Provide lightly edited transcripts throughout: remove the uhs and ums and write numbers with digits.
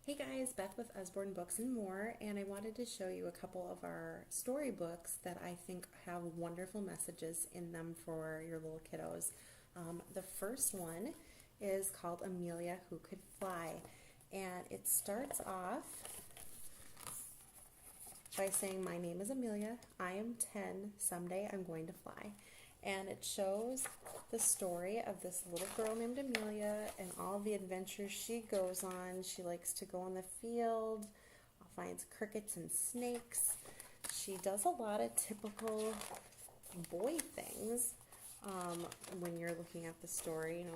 Hey guys, Beth with Usborne Books and More, and I wanted to show you a couple of our storybooks that I think have wonderful messages in them for your little kiddos. The first one is called Amelia Who Could Fly, and it starts off by saying, "My name is Amelia, I am 10, someday I'm going to fly." And it shows the story of this little girl named Amelia and all the adventures she goes on. She likes to go in the field, finds crickets and snakes. She does a lot of typical boy things. When you're looking at the story,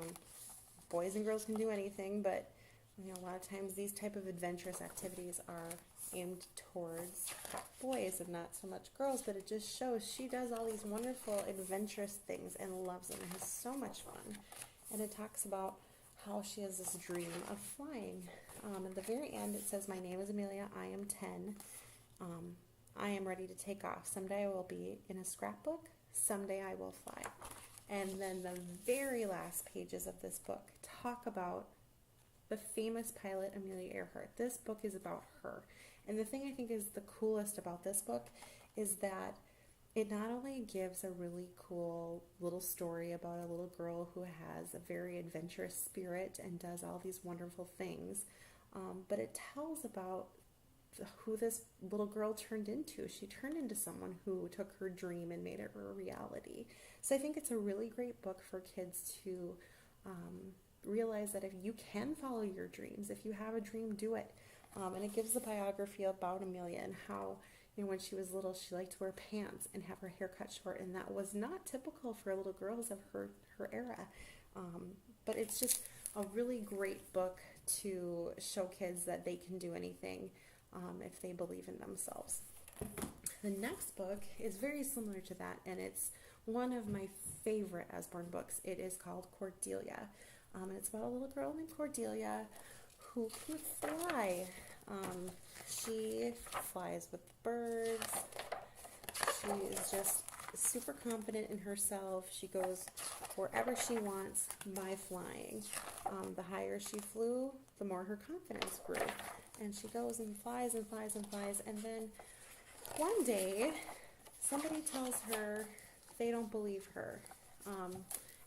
boys and girls can do anything, but a lot of times these type of adventurous activities are aimed towards boys and not so much girls, but it just shows she does all these wonderful adventurous things and loves them and has so much fun. And it talks about how she has this dream of flying. At the very end it says, "My name is Amelia, I am 10. I am ready to take off. Someday I will be in a scrapbook. Someday I will fly." And then the very last pages of this book talk about the famous pilot Amelia Earhart. This book is about her. And the thing I think is the coolest about this book is that it not only gives a really cool little story about a little girl who has a very adventurous spirit and does all these wonderful things, but it tells about who this little girl turned into. She turned into someone who took her dream and made it a reality. So I think it's a really great book for kids to realize that if you can follow your dreams, if you have a dream, do it. And it gives the biography about Amelia and how, when she was little, she liked to wear pants and have her hair cut short, and that was not typical for little girls of her era. But it's just a really great book to show kids that they can do anything if they believe in themselves. The next book is very similar to that, and it's one of my favorite Usborne books. It is called Cordelia. And it's about a little girl named Cordelia who can fly. She flies with birds. She is just super confident in herself. She goes wherever she wants by flying. The higher she flew, the more her confidence grew. And she goes and flies and flies and flies. And then one day, somebody tells her they don't believe her.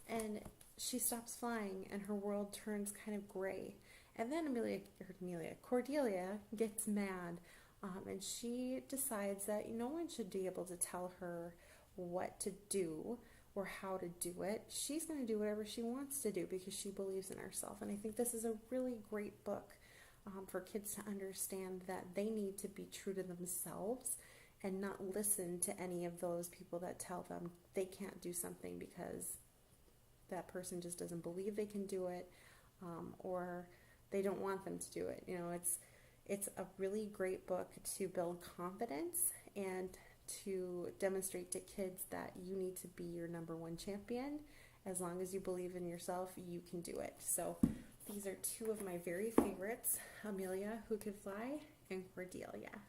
And she stops flying and her world turns kind of gray. And then Cordelia gets mad, and she decides that no one should be able to tell her what to do or how to do it. She's going to do whatever she wants to do because she believes in herself. And I think this is a really great book for kids to understand that they need to be true to themselves and not listen to any of those people that tell them they can't do something because that person just doesn't believe they can do it, or they don't want them to do it. It's a really great book to build confidence and to demonstrate to kids that you need to be your number one champion. As long as you believe in yourself, you can do it. So these are two of my very favorites, Amelia Who Could Fly and Cordelia.